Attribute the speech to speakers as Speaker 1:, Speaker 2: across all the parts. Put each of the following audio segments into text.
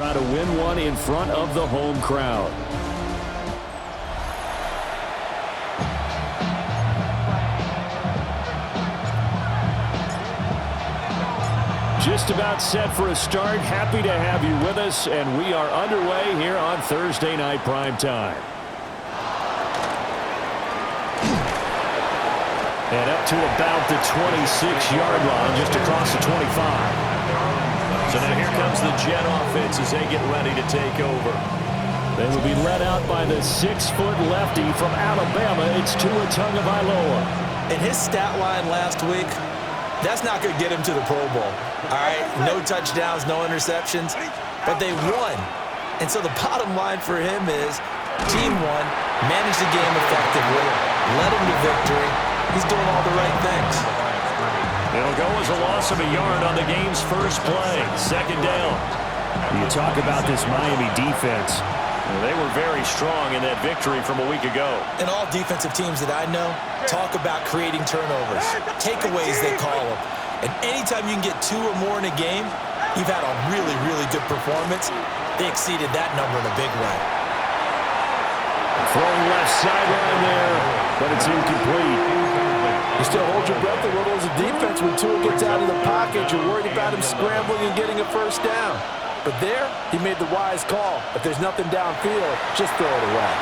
Speaker 1: Try to win one in front of the home crowd. Just about set for a start. Happy to have you with us, and we are underway here on Thursday Night Primetime. And up to about the 26-yard line, just across the 25. So now here comes the Jet offense as they get ready to take over. They will be led out by the 6-foot lefty from Alabama. It's Tua Tagovailoa.
Speaker 2: And his stat line last week, that's not going to get him to the Pro Bowl. All right, no touchdowns, no interceptions, but they won. And so the bottom line for him is team won, managed the game effectively, led him to victory. He's doing all the right things.
Speaker 1: It'll go as a loss of a yard on the game's first play. Second down. You talk about this Miami defense. They were very strong in that victory from a week ago.
Speaker 2: And all defensive teams that I know talk about creating turnovers. Takeaways, they call them. And anytime you can get 2 or more in a game, you've had a really, really good performance. They exceeded that number in a big way.
Speaker 1: Throwing left sideline there, but it's incomplete.
Speaker 3: You still hold your breath a little as a defense when Tua gets out of the pocket. You're worried about him scrambling and getting a first down. But there, he made the wise call. If there's nothing downfield, just throw it away.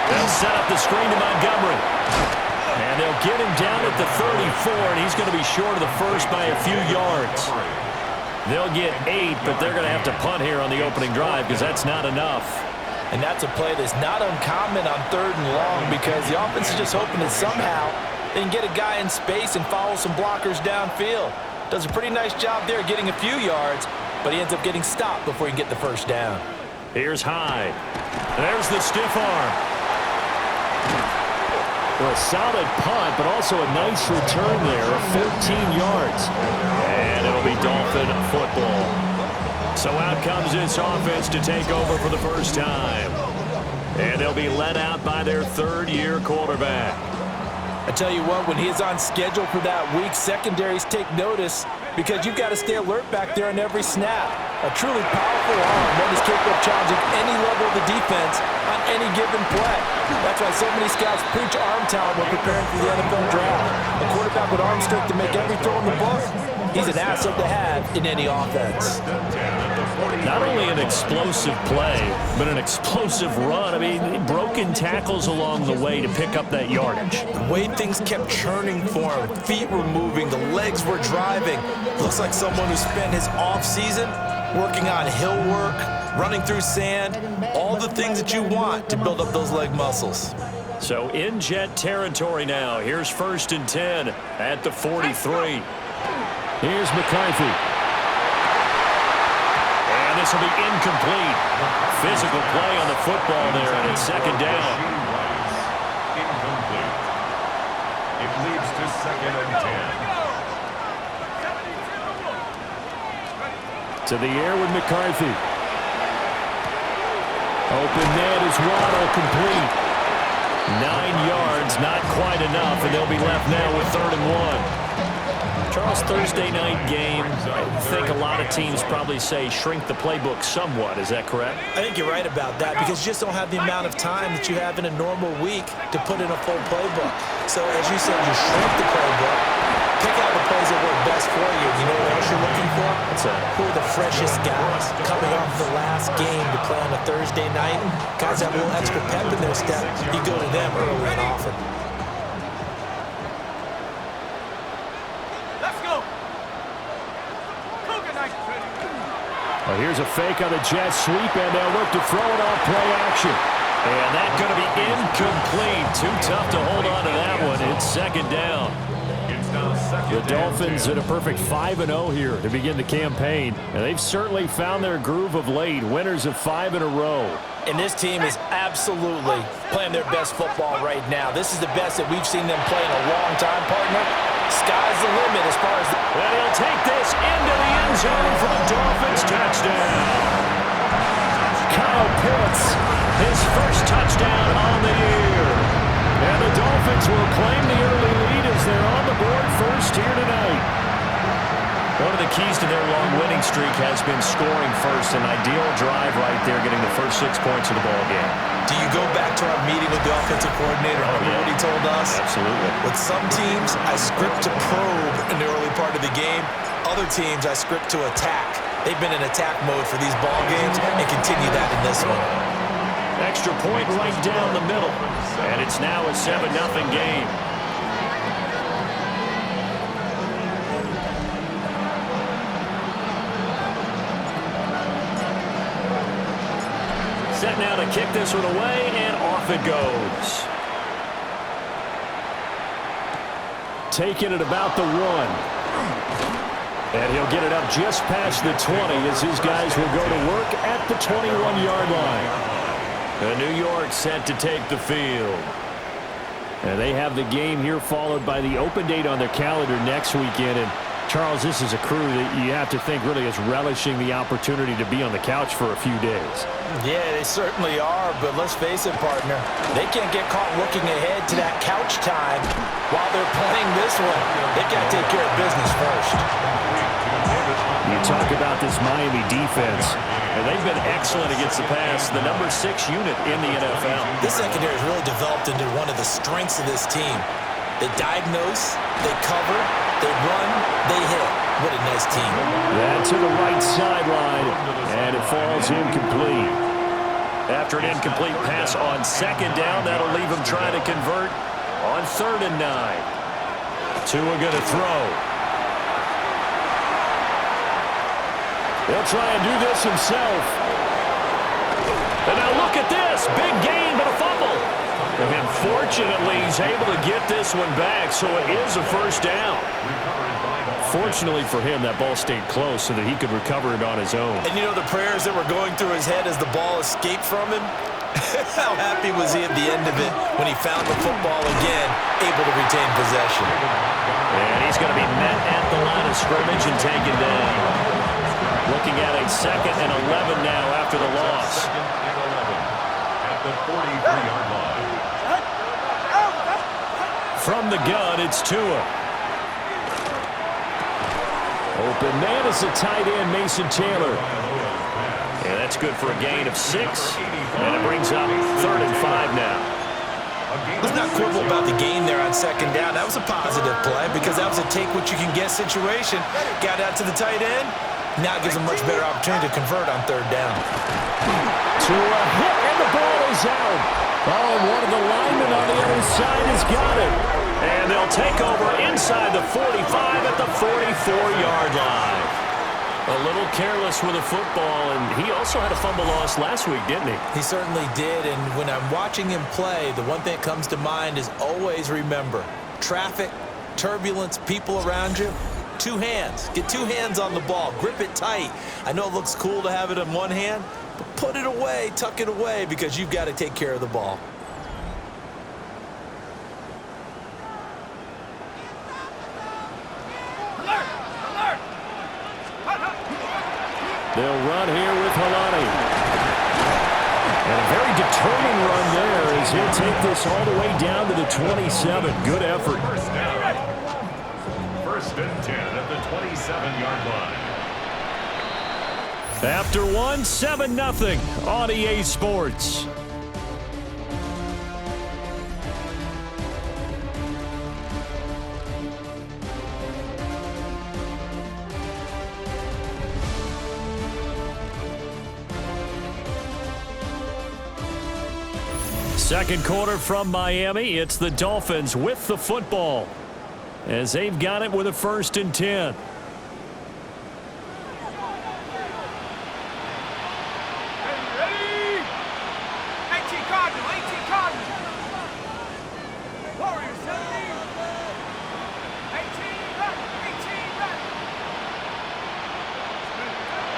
Speaker 1: They'll set up the screen to Montgomery. And they'll get him down at the 34, and he's going to be short of the first by a few yards. They'll get 8, but they're going to have to punt here on the opening drive because that's not enough.
Speaker 2: And that's a play that's not uncommon on 3rd and long because the offense is just hoping that somehow they can get a guy in space and follow some blockers downfield. Does a pretty nice job there getting a few yards, but he ends up getting stopped before he can get the first down.
Speaker 1: Here's Hyde. There's the stiff arm. Well, a solid punt, but also a nice return there of 14 yards. And it'll be Dolphin football. So out comes this offense to take over for the first time. And they'll be led out by their 3rd-year quarterback.
Speaker 2: I tell you what, when he is on schedule for that week, secondaries take notice because you've got to stay alert back there on every snap. A truly powerful arm that is capable of challenging any level of the defense on any given play. That's why so many scouts preach arm talent when preparing for the NFL draft. A quarterback with arm strength to make every throw in the book. He's an asset to have in any offense.
Speaker 1: Not only an explosive play, but an explosive run. I mean, broken tackles along the way to pick up that yardage.
Speaker 2: The way things kept churning for him, feet were moving, the legs were driving. Looks like someone who spent his offseason working on hill work, running through sand, all the things that you want to build up those leg muscles.
Speaker 1: So in Jet territory now. Here's 1st and 10 at the 43. Here's McCarthy. And this will be incomplete. Physical play on the football there, and it's 2nd down.
Speaker 4: Incomplete. It leads to 2nd and 10.
Speaker 1: To the air with McCarthy. Open net is Waddle, complete. 9 yards, not quite enough, and they'll be left now with 3rd and 1. Charles, Thursday night game, I think a lot of teams probably say shrink the playbook somewhat. Is that correct?
Speaker 2: I think you're right about that because you just don't have the amount of time that you have in a normal week to put in a full playbook. So as you said, you shrink the playbook, pick out the plays that work best for you. You know what else you're looking for?
Speaker 1: What's that?
Speaker 2: Who are the freshest guys coming off the last game to play on a Thursday night? Guys have a little extra pep in their step. You go to them early and often.
Speaker 1: Well, here's a fake on the jet sweep, and they'll look to throw it off play action. And that's going to be incomplete. Too tough to hold on to that one. It's 2nd down. The Dolphins at a perfect 5-0 here to begin the campaign. And they've certainly found their groove of late. Winners of 5 in a row.
Speaker 2: And this team is absolutely playing their best football right now. This is the best that we've seen them play in a long time, partner. Sky's the limit as far as the...
Speaker 1: And he'll take this into the end zone for the Dolphins touchdown. Kyle Pitts, his first touchdown on the year. And the Dolphins will claim the early lead as they're on the board first here tonight. One of the keys to their long winning streak has been scoring first. An ideal drive right there, getting the first 6 points of the ball game.
Speaker 2: Do you go back to our meeting with the offensive coordinator? Remember what he told us?
Speaker 1: Absolutely.
Speaker 2: With some teams, I script to probe in the early part of the game. Other teams, I script to attack. They've been in attack mode for these ball games and continue that in this one.
Speaker 1: Extra point right down the middle. And it's now a 7-0 game. Set now to kick this one away, and off it goes. Taking it about the 1. And he'll get it up just past the 20 as his guys will go to work at the 21-yard line. New York set to take the field. And they have the game here followed by the open date on their calendar next weekend. And Charles, this is a crew that you have to think really is relishing the opportunity to be on the couch for a few days.
Speaker 2: Yeah, they certainly are, but let's face it, partner. They can't get caught looking ahead to that couch time while they're playing this one. They've got to take care of business first.
Speaker 1: You talk about this Miami defense, and they've been excellent against the pass, the number 6 unit in the NFL.
Speaker 2: This secondary has really developed into one of the strengths of this team. They diagnose, they cover, they run, they hit. What a nice team.
Speaker 1: That to the right sideline, and it falls incomplete. After an incomplete pass on 2nd down, that'll leave him trying to convert on 3rd and 9. Tua going to throw. He'll try and do this himself. And now look at this. Big gain, but a fumble. And fortunately, he's able to get this one back, so it is a 1st down. Fortunately for him, that ball stayed close so that he could recover it on his own.
Speaker 2: And you know the prayers that were going through his head as the ball escaped from him? How happy was he at the end of it when he found the football again, able to retain possession?
Speaker 1: And he's going to be met at the line of scrimmage and taken down. Looking at a 2nd and 11 now after the loss.
Speaker 4: At the 43-yard line.
Speaker 1: From the gun, it's Tua. Open man is the tight end, Mason Taylor. And that's good for a gain of 6. And it brings up 3rd and 5 now.
Speaker 2: Let's not quibble about the gain there on 2nd down. That was a positive play because that was a take-what-you-can-get situation. Got out to the tight end. Now it gives him much better opportunity to convert on 3rd down.
Speaker 1: Tua hit, and the ball is out. Oh, and one of the linemen on the other side has got it. And they'll take over inside the 45 at the 44-yard line. A little careless with a football, and he also had a fumble loss last week, didn't he?
Speaker 2: He certainly did, and when I'm watching him play, the one thing that comes to mind is always remember, traffic, turbulence, people around you, 2 hands. Get 2 hands on the ball. Grip it tight. I know it looks cool to have it in one hand, but put it away, tuck it away, because you've got to take care of the ball.
Speaker 1: They'll run here with Halani. And a very determined run there as he'll take this all the way down to the 27. Good effort.
Speaker 4: 1st and 10 at the 27-yard line.
Speaker 1: After 7-0 on EA Sports. Second quarter from Miami. It's the Dolphins with the football as they've got it with a 1st and 10.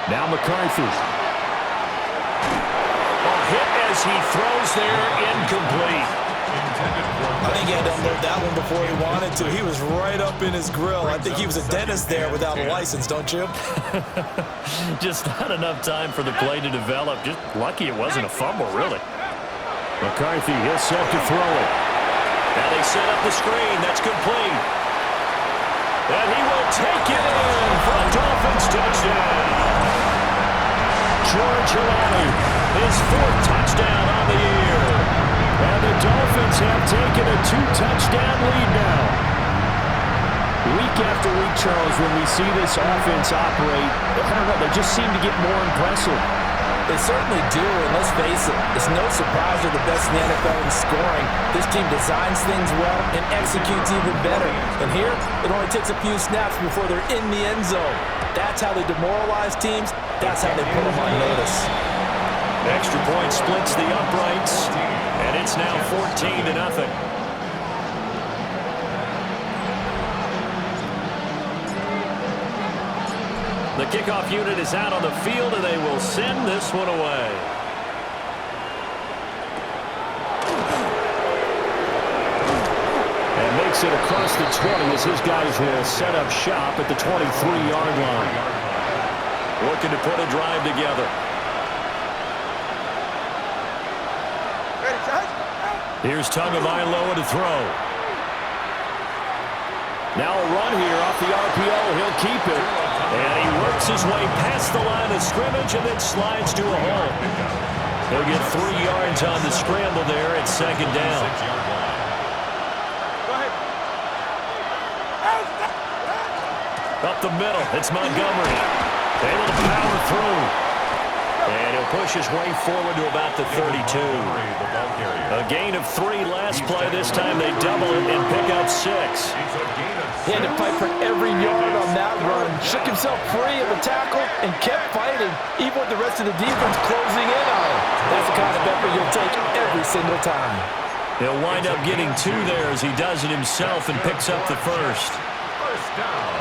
Speaker 1: Now McCarthy. Hit as he throws there, incomplete.
Speaker 2: I think he had to unload that one before he wanted to. He was right up in his grill. I think he was a dentist there without a license, don't you?
Speaker 1: Just not enough time for the play to develop. Just lucky it wasn't a fumble, really. McCarthy, he'll set to throw it. Now they set up the screen. That's complete. And he will will take it in for a Dolphins touchdown. George Hilaire, his 4th touchdown on the year. And the Dolphins have taken a 2-touchdown lead now. Week after week, Charles, when we see this offense operate, I don't know, they just seem to get more impressive.
Speaker 2: They certainly do, and let's face it, it's no surprise they're the best in the NFL in scoring. This team designs things well and executes even better. And here, it only takes a few snaps before they're in the end zone. That's how they demoralize teams. That's how they put them on notice.
Speaker 1: Extra point splits the uprights, and it's now 14-0. The kickoff unit is out on the field, and they will send this one away. And makes it across the 20 as his guys will set up shop at the 23-yard line. Looking to put a drive together. Here's Tagovailoa to throw. Now a run here off the RPO. He'll keep it. And he works his way past the line of scrimmage and then slides to a hole. He'll get 3 yards on the scramble there at 2nd down. Up the middle, it's Montgomery. Able to power through. And he'll push his way forward to about the 32. A gain of 3 last play. This time they double it and pick up 6.
Speaker 2: He had to fight for every yard on that run. Shook himself free of the tackle and kept fighting, even with the rest of the defense closing in on him. That's the kind of effort you'll take every single time.
Speaker 1: He'll wind up getting 2 there as he does it himself and picks up the first.
Speaker 4: First down.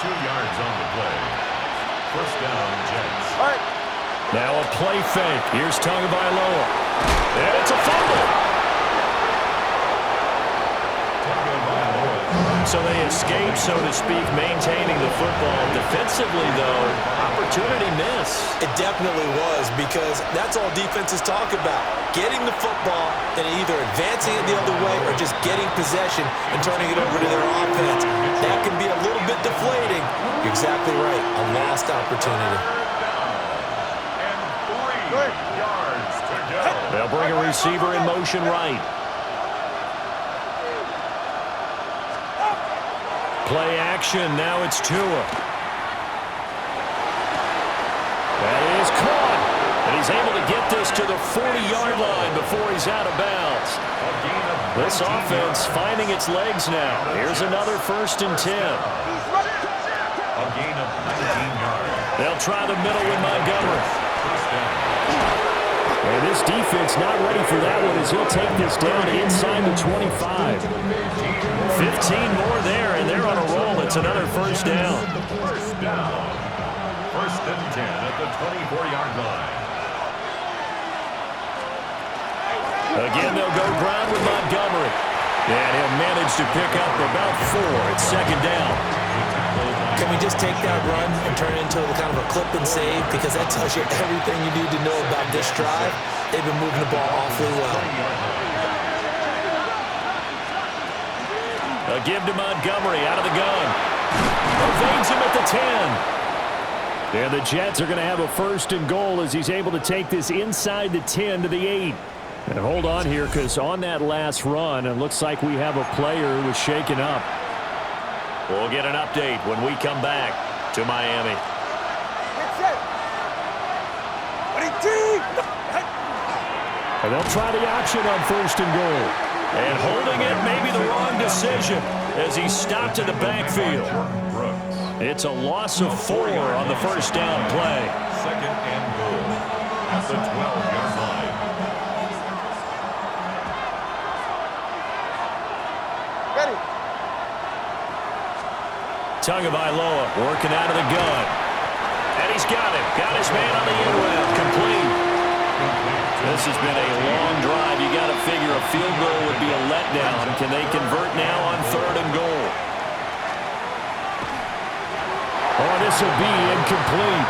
Speaker 4: 2 yards on the play. First down, Jets.
Speaker 3: All right.
Speaker 1: Now a play fake. Here's Tagovailoa. And it's a fumble. So they escape, so to speak, maintaining the football. Defensively, though, opportunity miss.
Speaker 2: It definitely was, because that's all defenses talk about. Getting the football and either advancing it the other way or just getting possession and turning it over to their offense. That can be a little bit deflating. You're exactly right. A lost opportunity.
Speaker 4: And 3 yards to go.
Speaker 1: They'll bring a receiver in motion right. Play action, now it's Tua. That is caught. And he's able to get this to the 40-yard line before he's out of bounds. This offense finding its legs now. Here's another 1st and 10.
Speaker 4: A gain of 19 yards.
Speaker 1: They'll try the middle with Montgomery. And this defense not ready for that one as he'll take this down inside the 25. 15 more there, and they're on a roll. It's another 1st down.
Speaker 4: First down. 1st and 10 at the 24-yard line.
Speaker 1: Again, they'll go ground with Montgomery. And he'll manage to pick up about 4 at 2nd down.
Speaker 2: Can we just take that run and turn it into kind of a clip and save? Because that tells you everything you need to know about this drive. They've been moving the ball awfully well.
Speaker 1: A give to Montgomery out of the gun. Evades him at the 10. And the Jets are going to have a 1st and goal as he's able to take this inside the 10 to the 8. And hold on here, because on that last run, it looks like we have a player who was shaken up. We'll get an update when we come back to Miami. And they'll try the option on 1st and goal. And holding it may be the wrong decision as he's stopped in the backfield. It's a loss of 4 on the 1st down play.
Speaker 4: 2nd and goal at the 12-yard line.
Speaker 3: Ready.
Speaker 1: Tagovailoa working out of the gun. And he's got it. Got his man on the end route. Complete. This has been a long drive. You got to figure a field goal would be a letdown. Can they convert now on 3rd and goal? Oh, this will be incomplete.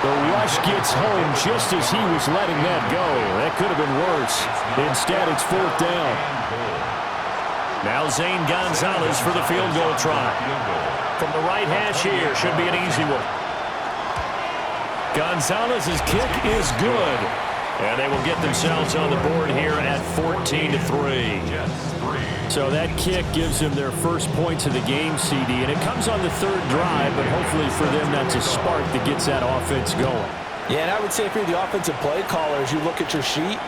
Speaker 1: The rush gets home just as he was letting that go. That could have been worse. Instead, it's 4th down. Now Zane Gonzalez for the field goal try. From the right hash here, should be an easy one. Gonzalez's kick is good. And they will get themselves on the board here at 14-3. So that kick gives them their first points of the game, CD. And it comes on the third drive, but hopefully for them that's a spark that gets that offense going.
Speaker 2: Yeah, and I would say if you're the offensive play caller, as you look at your sheet,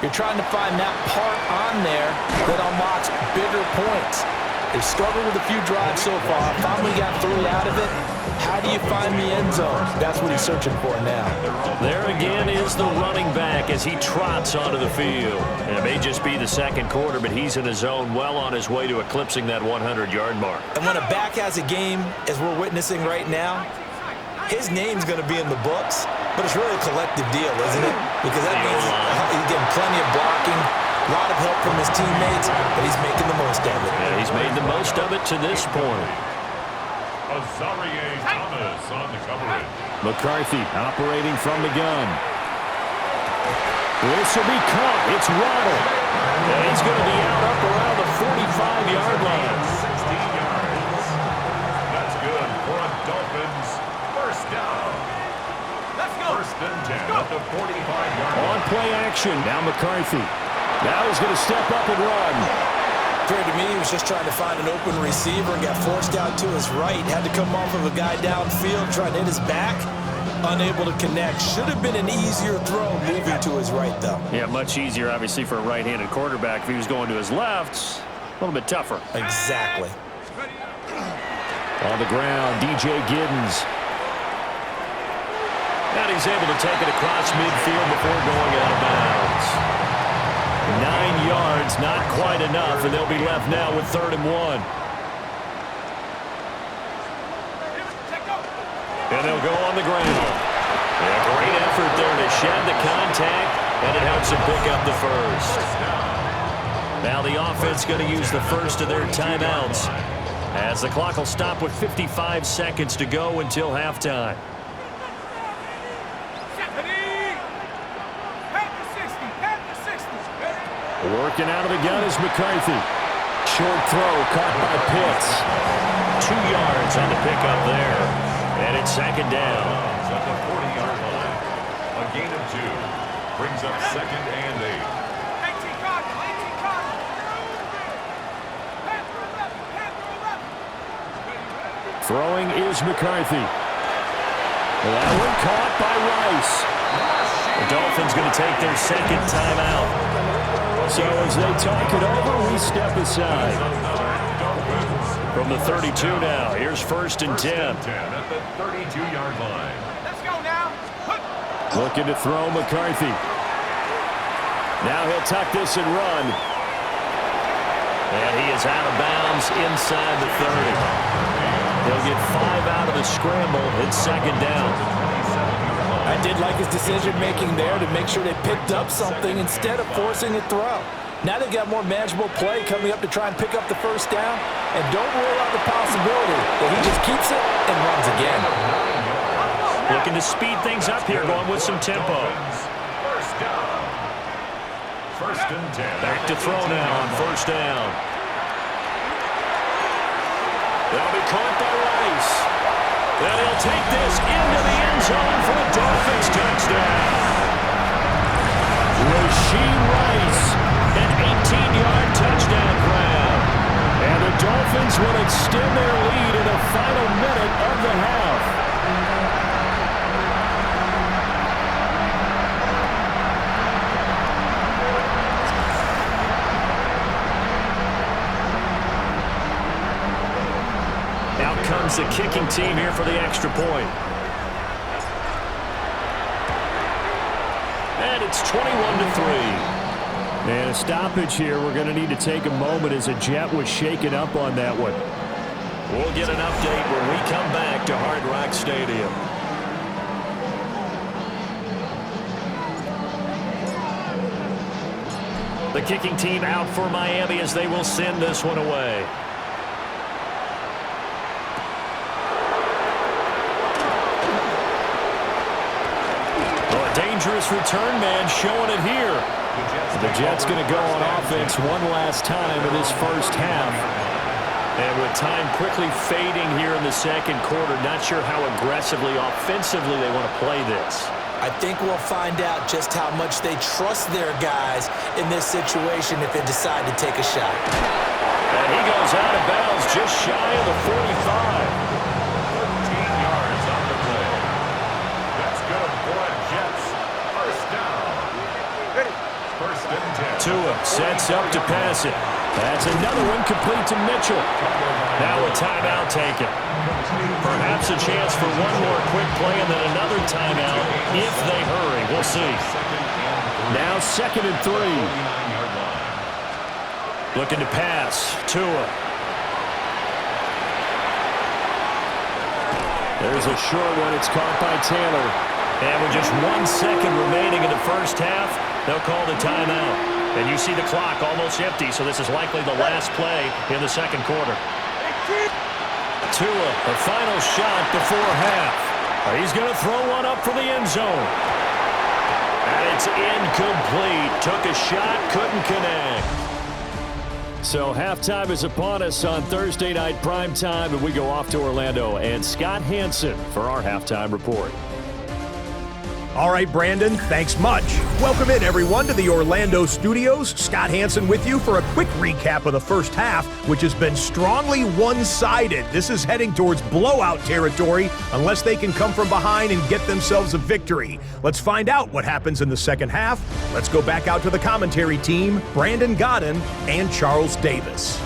Speaker 2: you're trying to find that part on there that unlocks bigger points. They've struggled with a few drives so far. Finally got 3 out of it. How do you find the end zone? That's what he's searching for now.
Speaker 1: There again is the running back as he trots onto the field. And it may just be the second quarter, but he's in his zone well on his way to eclipsing that 100-yard mark.
Speaker 2: And when a back has a game, as we're witnessing right now, his name's going to be in the books, but it's really a collective deal, isn't it? Because that means he's getting plenty of blocking, a lot of help from his teammates, but he's making the most of it.
Speaker 1: Yeah, he's made the most of it to this point.
Speaker 4: Azarie Thomas on the coverage.
Speaker 1: McCarthy operating from the gun. This will be caught. It's Waddle. And he's going to be out up around the 45-yard line.
Speaker 4: 16 yards. That's good for a Dolphins first down. Let's go. First and 10 at the 45-yard line.
Speaker 1: On play action. Now McCarthy. Now he's going to step up and run.
Speaker 2: To me, he was just trying to find an open receiver and got forced out to his right. Had to come off of a guy downfield, trying to hit his back. Unable to connect. Should have been an easier throw moving to his right, though.
Speaker 1: Yeah, much easier, obviously, for a right-handed quarterback. If he was going to his left, a little bit tougher.
Speaker 2: Exactly.
Speaker 1: On the ground, DJ Giddens. And he's able to take it across midfield before going out of bounds. 9 yards, not quite enough, and they'll be left now with 3rd and 1. And they'll go on the ground. Yeah, great effort there to shed the contact, and it helps him pick up the first. Now the offense going to use the first of their timeouts, as the clock will stop with 55 seconds to go until halftime. Working out of the gun is McCarthy. Short throw caught by Pitts. 2 yards on the pickup there. And it's second down.
Speaker 4: At the 40-yard line. A gain of 2. Brings up 2nd and 8.
Speaker 1: Throwing is McCarthy. That one caught by Rice. The Dolphins going to take their second timeout. So as they talk it over, we step aside. From the 32 now, here's 1st and 10.
Speaker 4: At the 32-yard line.
Speaker 5: Let's go now.
Speaker 1: Looking to throw McCarthy. Now he'll tuck this and run. And he is out of bounds inside the 30. He'll get 5 out of the scramble. It's second down.
Speaker 2: I did like his decision-making there to make sure they picked up something instead of forcing a throw. Now they've got more manageable play coming up to try and pick up the first down. And don't rule out the possibility that he just keeps it and runs again.
Speaker 1: Looking to speed things up here, going with some tempo.
Speaker 4: First down. 1st and 10.
Speaker 1: Back to throw now on 1st down. That'll be caught by Rice. And he'll take this into the end zone for a Dolphins touchdown. Rasheed Rice, an 18-yard touchdown grab. And the Dolphins will extend their lead in the final minute of the half. Out comes the kicking team here for the extra point. And it's 21-3. And a stoppage here. We're going to need to take a moment as a Jet was shaken up on that one. We'll get an update when we come back to Hard Rock Stadium. The kicking team out for Miami as they will send this one away. Dangerous return man showing it here. The Jets going to go on offense one last time in this first half. And with time quickly fading here in the second quarter, not sure how aggressively, offensively they want to play this.
Speaker 2: I think we'll find out just how much they trust their guys in this situation if they decide to take a shot.
Speaker 1: And he goes out of bounds just shy of the 45.
Speaker 4: 13 yards on the play. That's good for the Jets. First down. First and 10.
Speaker 1: Tua sets up to pass it. That's another one complete to Mitchell. Now a timeout taken. Perhaps a chance for one more quick play and then another timeout if they hurry. We'll see. Now 2nd and 3. Looking to pass. Tua. There's a short one. It's caught by Taylor. And with just 1 second remaining in the first half, they'll call the timeout. And you see the clock almost empty, so this is likely the last play in the second quarter. Tua, the final shot before half. He's going to throw one up for the end zone. And it's incomplete. Took a shot, couldn't connect. So halftime is upon us on Thursday night primetime, and we go off to Orlando. And Scott Hansen for our halftime report.
Speaker 5: All right, Brandon, thanks much. Welcome in, everyone, to the Orlando studios. Scott Hansen with you for a quick recap of the first half, which has been strongly one-sided. This is heading towards blowout territory unless they can come from behind and get themselves a victory. Let's find out what happens in the second half. Let's go back out to the commentary team, Brandon Godden and Charles Davis.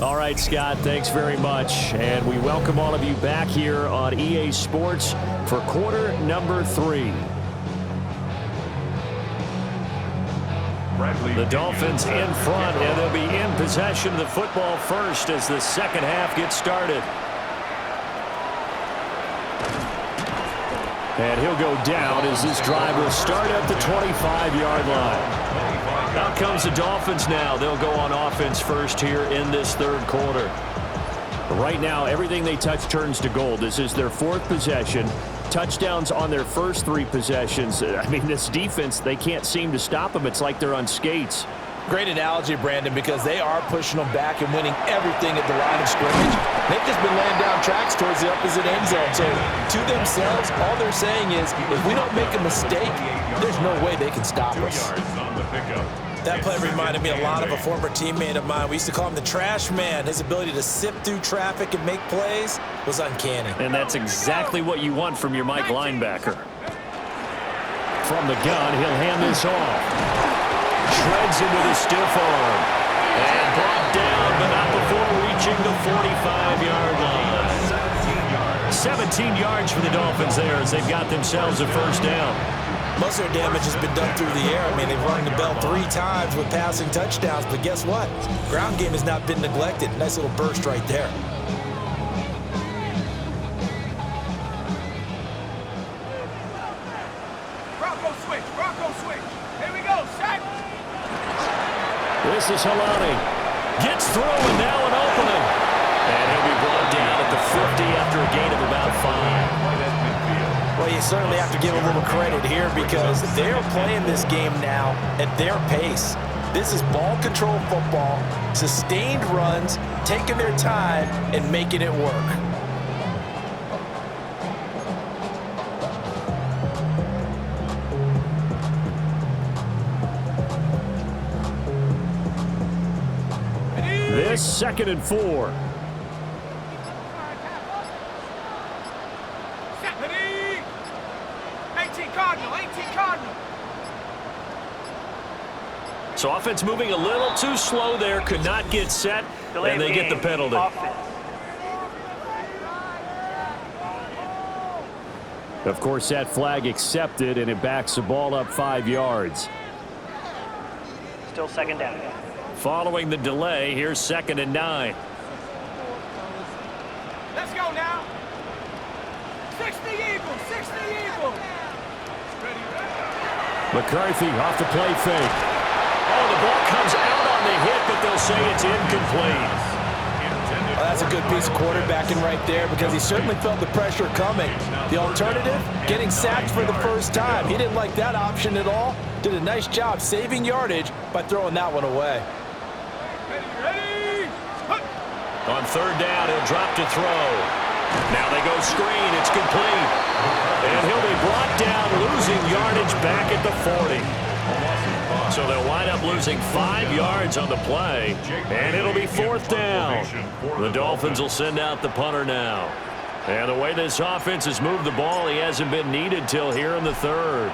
Speaker 1: All right, Scott, thanks very much. And we welcome all of you back here on EA Sports for quarter number 3. The Dolphins in front, and they'll be in possession of the football first as the second half gets started. And he'll go down as this drive will start at the 25-yard line. Out comes the Dolphins now. They'll go on offense first here in this third quarter. Right now, everything they touch turns to gold. This is their 4th possession. Touchdowns on their first 3 possessions. I mean, this defense, they can't seem to stop them. It's like they're on skates.
Speaker 2: Great analogy, Brandon, because they are pushing them back and winning everything at the line of scrimmage. They've just been laying down tracks towards the opposite end zone. So to themselves, all they're saying is, if we don't make a mistake, there's no way they can stop us. That play reminded me a lot of a former teammate of mine. We used to call him the trash man. His ability to sift through traffic and make plays was uncanny.
Speaker 1: And that's exactly what you want from your Mike linebacker. From the gun, he'll hand this off. Shreds into the stiff arm. And brought down, but not before reaching the 45-yard line. 17 yards for the Dolphins there as they've got themselves a first down.
Speaker 2: Most of their damage has been done through the air. I mean, they've rung the bell 3 times with passing touchdowns, but guess what? Ground game has not been neglected. Nice little burst right there.
Speaker 6: Bronco switch. Here we go, set.
Speaker 1: This is Halani. Gets through and now an opening. And he'll be brought down at the 50 after a gain of about 5.
Speaker 2: Well, you certainly have to give a little credit here because they're playing this game now at their pace. This is ball control football, sustained runs, taking their time and making it work.
Speaker 1: This 2nd and 4. So offense moving a little too slow there, could not get set, and they get the penalty. Of course, that flag accepted, and it backs the ball up 5 yards.
Speaker 7: Still second down.
Speaker 1: Following the delay, here's 2nd and 9.
Speaker 6: Let's go now. 60 Eagle.
Speaker 1: McCarthy off the play fake. Oh, the ball comes out on the hit, but they'll say it's incomplete.
Speaker 2: Well, that's a good piece of quarterbacking right there because he certainly felt the pressure coming. The alternative, getting sacked for the first time. He didn't like that option at all. Did a nice job saving yardage by throwing that one away.
Speaker 6: Ready?
Speaker 1: On third down, he'll drop to throw. Now they go screen. It's complete. And he'll be brought down, losing yardage back at the 40. So they'll wind up losing 5 yards on the play, and it'll be fourth down. The Dolphins will send out the punter now. And the way this offense has moved the ball, he hasn't been needed till here in the third.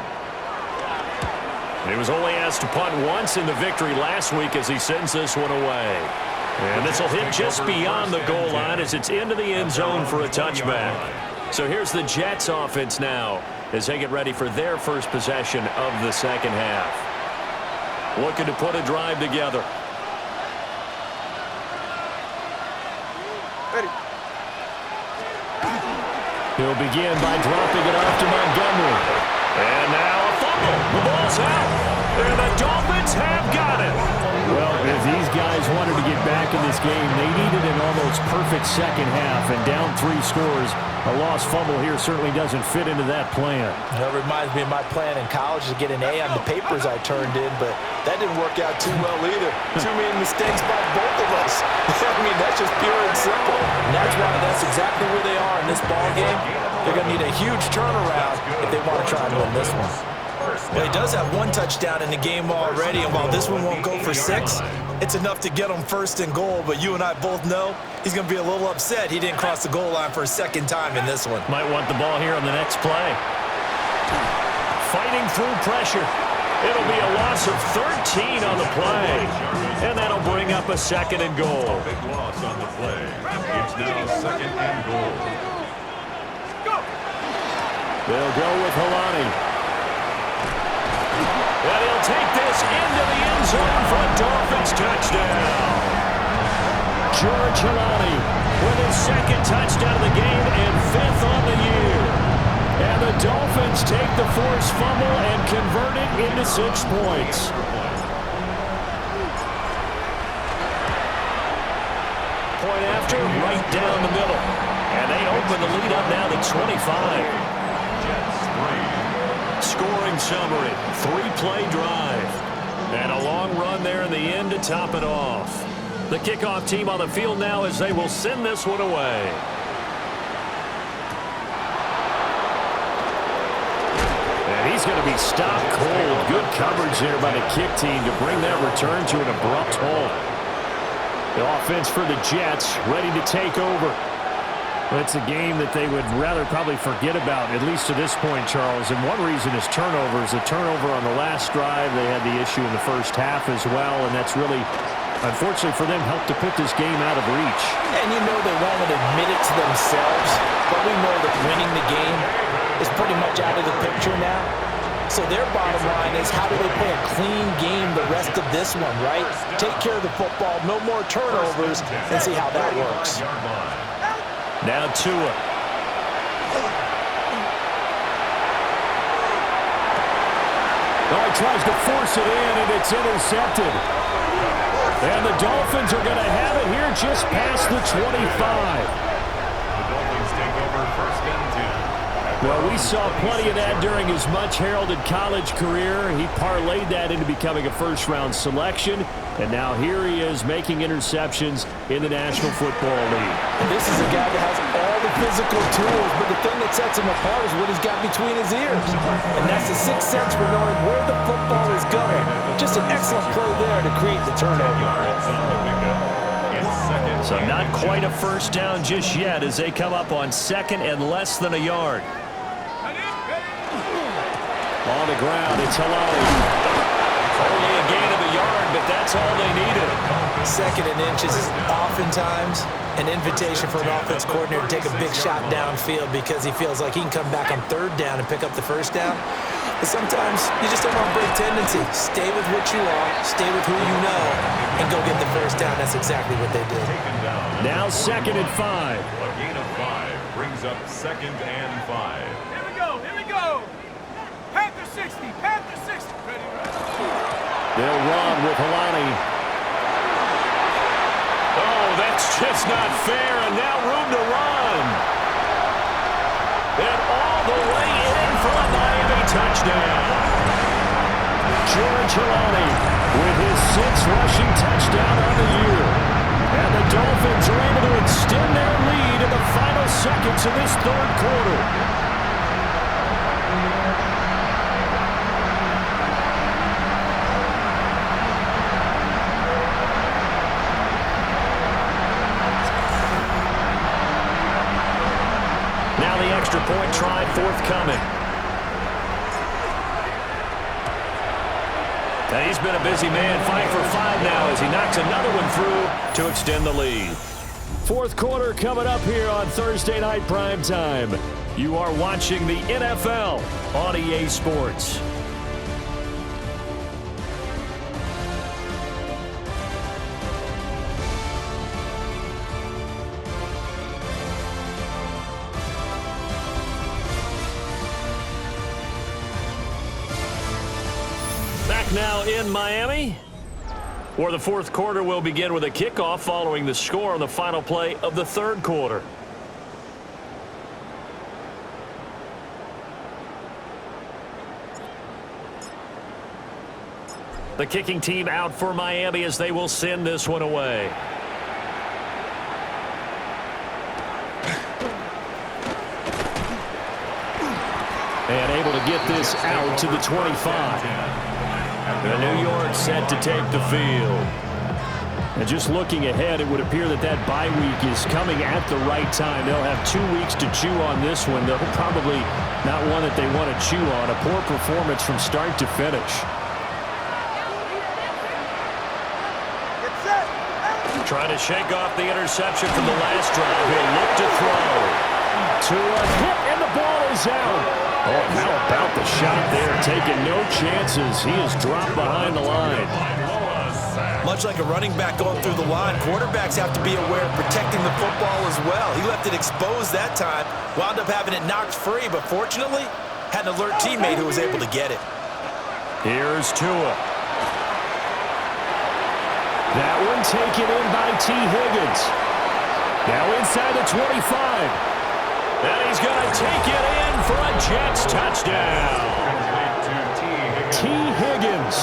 Speaker 1: And he was only asked to punt once in the victory last week as he sends this one away. And this will hit just beyond the goal line as it's into the end zone for a touchback. So here's the Jets offense now as they get ready for their first possession of the second half. Looking to put a drive together.
Speaker 6: Ready.
Speaker 1: He'll begin by dropping it off to Montgomery. And now a fumble. The ball's out. And the Dolphins have got it.
Speaker 8: Well, if these guys wanted to get back in this game, they needed an almost perfect second half. And down 3 scores, a lost fumble here certainly doesn't fit into that plan.
Speaker 2: That reminds me of my plan in college to get an A on the papers I turned in, but that didn't work out too well either. Too many mistakes by both of us. I mean, that's just pure and simple. And that's exactly where they are in this ball game. They're going to need a huge turnaround if they want to try and win this one. Well, he does have 1 touchdown in the game already, and while this one won't go for 6, it's enough to get him first and goal. But you and I both know he's going to be a little upset he didn't cross the goal line for a second time in this one.
Speaker 1: Might want the ball here on the next play. Fighting through pressure. It'll be a loss of 13 on the play. And that'll bring up a second and goal.
Speaker 4: Big loss on the play. It's now second and goal.
Speaker 1: They'll go with Helani. And he'll take this into the end zone for a Dolphins touchdown. George Helani with his 2nd touchdown of the game and 5th on the year. And the Dolphins take the forced fumble and convert it into 6 points. Point after, right down the middle. And they open the lead up now to 25. Scoring summary, 3-play drive. And a long run there in the end to top it off. The kickoff team on the field now as they will send this one away. And he's going to be stopped cold. Good coverage there by the kick team to bring that return to an abrupt halt. The offense for the Jets ready to take over.
Speaker 8: It's a game that they would rather probably forget about, at least to this point, Charles. And one reason is turnovers. The turnover on the last drive, they had the issue in the first half as well, and that's really, unfortunately for them, helped to put this game out of reach.
Speaker 2: And you know they won't admit it to themselves, but we know that winning the game is pretty much out of the picture now. So their bottom line is, how do they play a clean game the rest of this one, right? Take care of the football, no more turnovers, and see how that works.
Speaker 1: Now Tua.
Speaker 8: Oh, he tries to force it in, and it's intercepted. And the Dolphins are going to have it here just past the 25.
Speaker 4: The Dolphins take over 1st and 10.
Speaker 8: Well, we saw plenty of that during his much-heralded college career. He parlayed that into becoming a first-round selection, and now here he is making interceptions in the National Football League.
Speaker 2: And this is a guy that has all the physical tools, but the thing that sets him apart is what he's got between his ears. And that's the 6th sense for knowing where the football is going. Just an excellent play there to create the turnover.
Speaker 1: So not quite a first down just yet as they come up on 2nd and less than a yard.
Speaker 8: On the ground, it's Helani.
Speaker 1: Only a gain of a yard, but that's all they needed.
Speaker 2: 2nd and inches is oftentimes an invitation for an offense coordinator to take a big shot downfield because he feels like he can come back on 3rd down and pick up the first down. But sometimes you just don't want to break tendency. Stay with what you are, stay with who you know, and go get the first down. That's exactly what they did.
Speaker 8: Now 2nd and 5.
Speaker 4: A gain of 5 brings up 2nd and 5.
Speaker 6: Here we go, here we go. Panther 60, Panther 60. Ready.
Speaker 8: They'll run with Helani.
Speaker 1: Oh, that's just not fair, and now room to run. And all the way in for a Miami touchdown. George Hilani with his 6th rushing touchdown on the year. And the Dolphins are able to extend their lead in the final seconds of this 3rd quarter. Now the extra point try forthcoming. And he's been a busy man, 5 for 5 now as he knocks another one through to extend the lead. 4th quarter coming up here on Thursday Night Primetime. You are watching the NFL on EA Sports. Now in Miami, where the 4th quarter will begin with a kickoff following the score on the final play of the 3rd quarter. The kicking team out for Miami as they will send this one away. And able to get this out to the 25. And New York set to take the field. And just looking ahead, it would appear that that bye week is coming at the right time. They'll have 2 weeks to chew on this one. They'll probably not one that they want to chew on. A poor performance from start to finish. Trying to shake off the interception from the last drive. He'll look to throw. To a hit, and the ball is out. Oh, how about the shot there? Taking no chances. He is dropped behind the line.
Speaker 2: Much like a running back going through the line, quarterbacks have to be aware of protecting the football as well. He left it exposed that time, wound up having it knocked free, but fortunately, had an alert teammate who was able to get it.
Speaker 1: Here's Tua. That one taken in by T. Higgins. Now inside the 25. And he's going to take it in for a Jets touchdown. T. Higgins,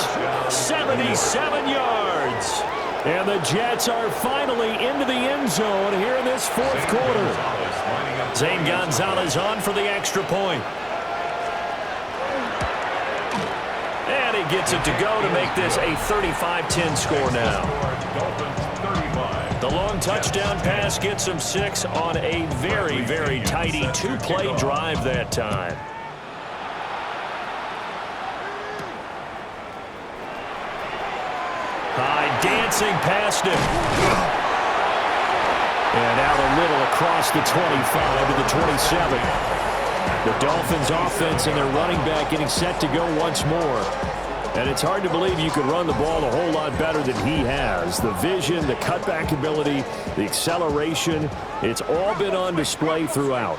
Speaker 1: 77 yards. And the Jets are finally into the end zone here in this 4th quarter. Zane Gonzalez on for the extra point. And he gets it to go to make this a 35-10 score now. The long touchdown pass gets him 6 on a very, very tidy 2-play drive that time. High dancing past him. And out a little across the 25 to the 27. The Dolphins offense and their running back getting set to go once more. And it's hard to believe you could run the ball a whole lot better than he has. The vision, the cutback ability, the acceleration, it's all been on display throughout.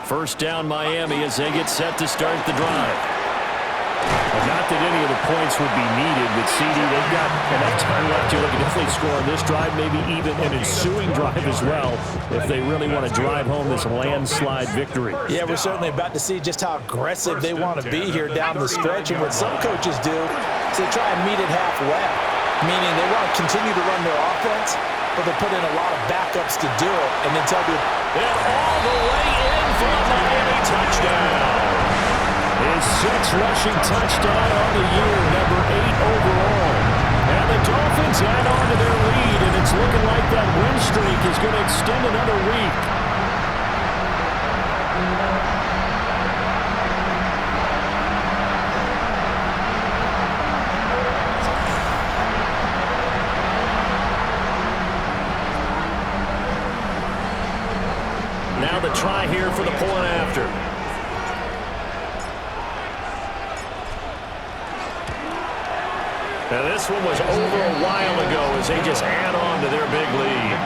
Speaker 1: First down Miami as they get set to start the drive. And not that any of the points would be needed with CD. They've got enough time left here. They can definitely score on this drive, maybe even an ensuing drive as well, if they really want to drive home this landslide victory.
Speaker 2: Yeah, we're certainly about to see just how aggressive they want to be here down the stretch. And what some coaches do is they try and meet it halfway, meaning they want to continue to run their offense, but they put in a lot of backups to do it, and then tell you.
Speaker 1: And all the way in for a Miami touchdown. His 6th rushing touchdown on the year, number 8 overall. And the Dolphins add on to their lead, and it's looking like that win streak is going to extend another week. Now the try here for the point after. Now this one was over a while ago as they just add on to their big lead.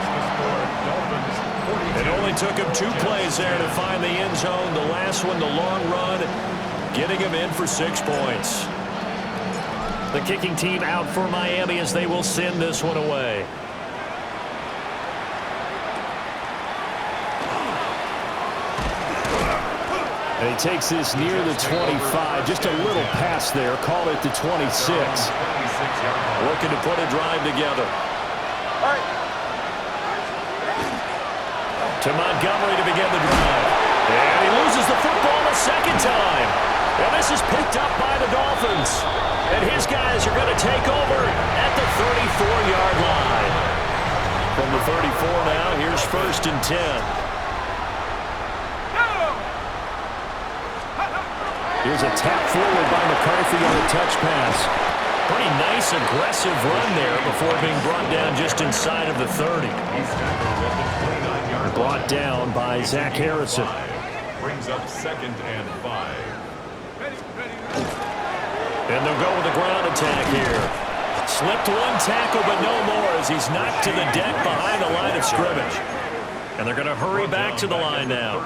Speaker 1: It only took him 2 plays there to find the end zone. The last one, the long run, getting him in for 6 points. The kicking team out for Miami as they will send this one away. And he takes this near the 25, just a little pass there, call it the 26. Looking to put a drive together.
Speaker 6: All right.
Speaker 1: To Montgomery to begin the drive. And he loses the football a second time. And this is picked up by the Dolphins. And his guys are going to take over at the 34-yard line. From the 34 now, here's 1st and 10. Here's a tap forward by McCarthy on a touch pass. Pretty nice, aggressive run there before being brought down just inside of the 30. Brought down by Zach Harrison.
Speaker 4: Brings up 2nd and 5.
Speaker 1: And they'll go with a ground attack here. Slipped one tackle, but no more as he's knocked to the deck behind the line of scrimmage. And they're going to hurry back to the line now.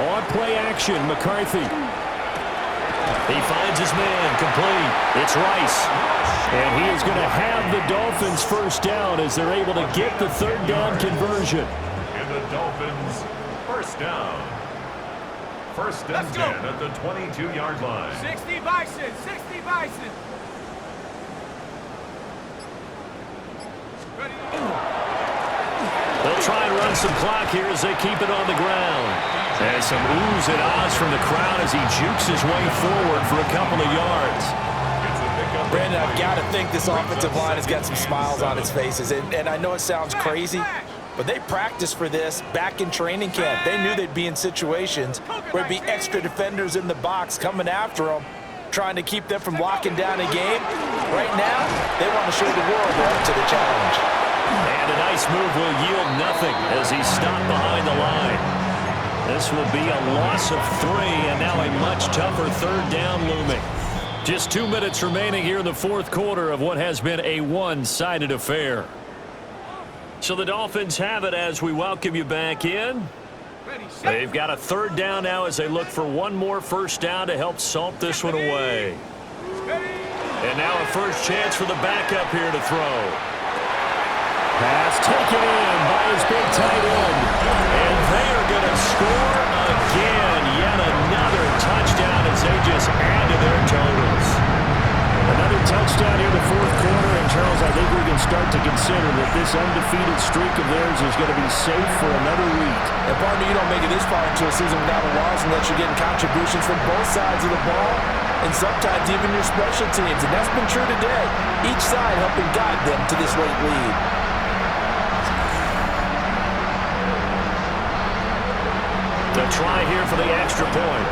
Speaker 1: On play action, McCarthy. He finds his man, complete. It's Rice. And he is going to have the Dolphins first down as they're able to get the 3rd down conversion.
Speaker 4: And the Dolphins first down. 1st and 10 at the 22-yard line.
Speaker 6: 60 Bison, 60 Bison. Ready?
Speaker 1: They'll try and run some clock here as they keep it on the ground. And some oohs and ahs from the crowd as he jukes his way forward for a couple of yards.
Speaker 2: Brandon, I've got to think this offensive line has got some smiles on its faces. And I know it sounds crazy, but they practiced for this back in training camp. They knew they'd be in situations where it'd be extra defenders in the box coming after them, trying to keep them from locking down a game. Right now, they want to show the world they're up to the challenge.
Speaker 1: And a nice move will yield nothing as he's stopped behind the line. This will be a loss of 3, and now a much tougher 3rd down looming. Just 2 minutes remaining here in the 4th quarter of what has been a one-sided affair. So the Dolphins have it as we welcome you back in. They've got a 3rd down now as they look for one more first down to help salt this one away. And now a first chance for the backup here to throw. Pass taken in by his big tight end. And they are going to score again. Yet another touchdown as they just add to their totals. Another touchdown here in the 4th quarter. And, Charles, I think we can start to consider that this undefeated streak of theirs is going to be safe for another week.
Speaker 2: And, partner, you don't make it this far into a season without a loss unless you're getting contributions from both sides of the ball and sometimes even your special teams. And that's been true today. Each side helping guide them to this late lead.
Speaker 1: They'll try here for the extra point.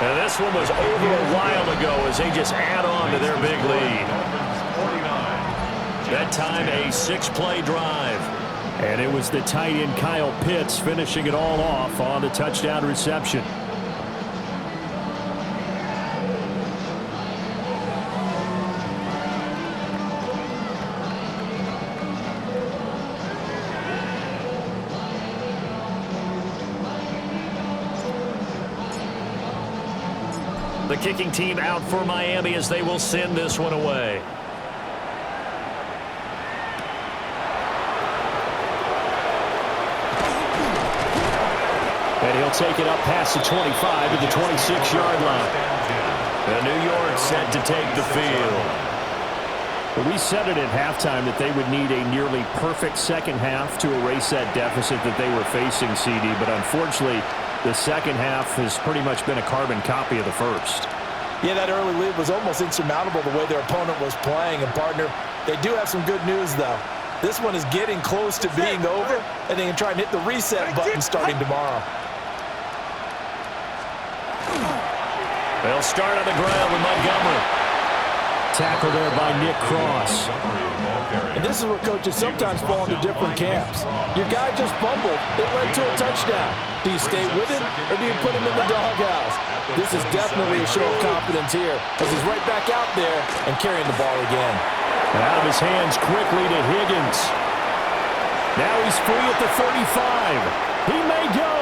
Speaker 1: And this one was over a while ago as they just add on to their big lead. That time a 6-play drive.
Speaker 8: And it was the tight end Kyle Pitts finishing it all off on the touchdown reception.
Speaker 1: The kicking team out for Miami as they will send this one away.
Speaker 8: And he'll take it up past the 25 to the 26-yard line.
Speaker 1: And New York set to take the field.
Speaker 8: Well, we said it at halftime that they would need a nearly perfect second half to erase that deficit that they were facing, CD. But unfortunately, the second half has pretty much been a carbon copy of the first.
Speaker 2: Yeah, that early lead was almost insurmountable the way their opponent was playing. And, partner, they do have some good news, though. This one is getting close to being over, and they can try and hit the reset button starting tomorrow.
Speaker 1: They'll start on the ground with Montgomery.
Speaker 8: Tackle there by Nick Cross.
Speaker 2: And this is where coaches sometimes fall into different camps. Your guy just fumbled. It led to a touchdown. Do you stay with him, or do you put him in the doghouse? This is definitely a show of confidence here as he's right back out there and carrying the ball again.
Speaker 8: Out of his hands quickly to Higgins. Now he's free at the 35. He may go.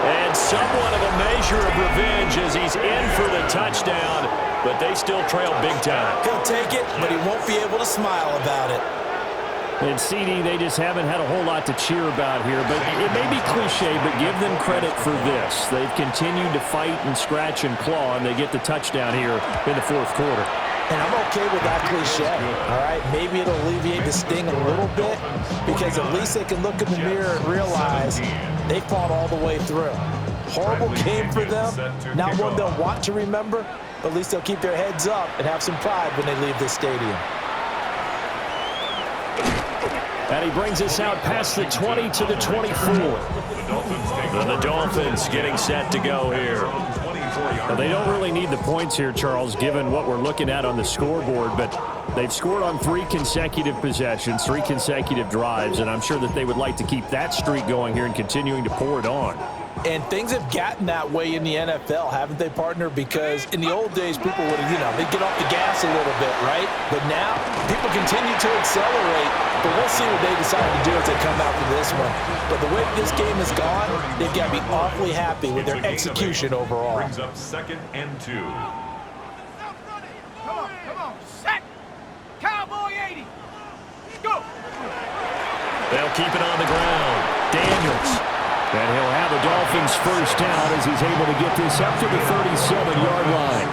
Speaker 1: And somewhat of a measure of revenge as he's in for the touchdown, but they still trail big time.
Speaker 2: He'll take it, but he won't be able to smile about it.
Speaker 8: And CD, they just haven't had a whole lot to cheer about here, but it may be cliche, but give them credit for this. They've continued to fight and scratch and claw, and they get the touchdown here in the fourth quarter.
Speaker 2: And I'm okay with that cliche, all right? Maybe it'll alleviate the sting a little bit because at least they can look in the mirror and realize they fought all the way through. Horrible game for them, not one they'll want to remember, but at least they'll keep their heads up and have some pride when they leave this stadium.
Speaker 8: And he brings us out past the 20 to the 24.
Speaker 1: And the Dolphins getting set to go here.
Speaker 8: Well, they don't really need the points here, Charles, given what we're looking at on the scoreboard, but they've scored on 3 consecutive possessions, 3 consecutive drives, and I'm sure that they would like to keep that streak going here and continuing to pour it on.
Speaker 2: And things have gotten that way in the NFL, haven't they, partner? Because in the old days, people would, they'd get off the gas a little bit, right? But now, people continue to accelerate, but we'll see what they decide to do as they come out for this one. But the way this game has gone, they've got to be awfully happy with their execution overall.
Speaker 4: Brings up 2nd and 2.
Speaker 6: Come on, set! Cowboy 80! Go!
Speaker 1: They'll keep it on the ground. Daniels.
Speaker 8: And he'll have a Dolphins first down as he's able to get this up to the 37-yard line.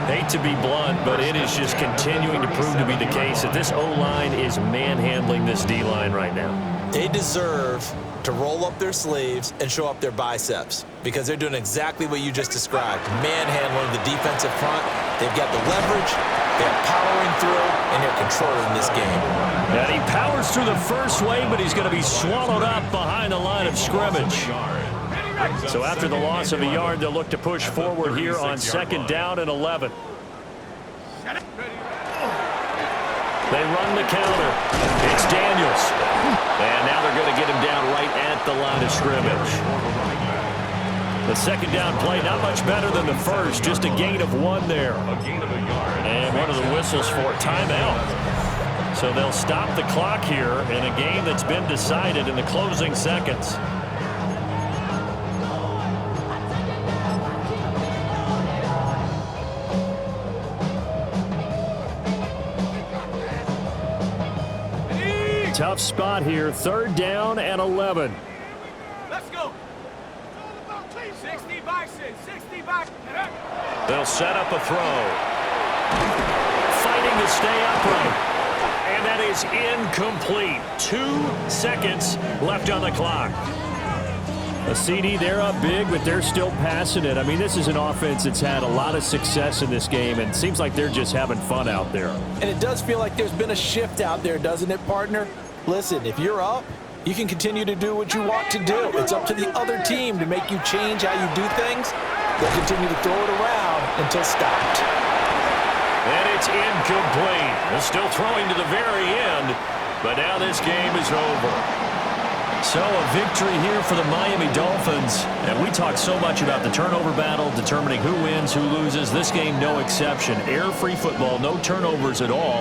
Speaker 1: Hate to be blunt, but it is just continuing to prove to be the case that this O-line is manhandling this D-line right now.
Speaker 2: They deserve to roll up their sleeves and show up their biceps because they're doing exactly what you just described, manhandling the defensive front. They've got the leverage, they're powering through, and they're controlling this game.
Speaker 1: And he powers through the first wave, but he's going to be swallowed up behind the line of scrimmage. So after the loss of a yard, they'll look to push forward here on 2nd down and 11. They run the counter. It's Daniels. And now they're going to get him down right at the line of scrimmage. The 2nd down play, not much better than the first, just a gain of 1 there. And one of the whistles for timeout. So they'll stop the clock here in a game that's been decided in the closing seconds.
Speaker 8: Tough spot here, 3rd down and 11.
Speaker 6: Let's go! 60 by 6, 60 by...
Speaker 1: They'll set up a throw. Fighting to stay upright. And that is incomplete. 2 seconds left on the clock.
Speaker 8: A CD, they're up big, but they're still passing it. I mean, this is an offense that's had a lot of success in this game, and it seems like they're just having fun out there.
Speaker 2: And it does feel like there's been a shift out there, doesn't it, partner? Listen, if you're up, you can continue to do what you want to do. It's up to the other team to make you change how you do things. They'll continue to throw it around until stopped.
Speaker 1: And it's incomplete. They're still throwing to the very end, but now this game is over. So a victory here for the Miami Dolphins. And we talk so much about the turnover battle, determining who wins, who loses. This game, no exception. Error-free football, no turnovers at all.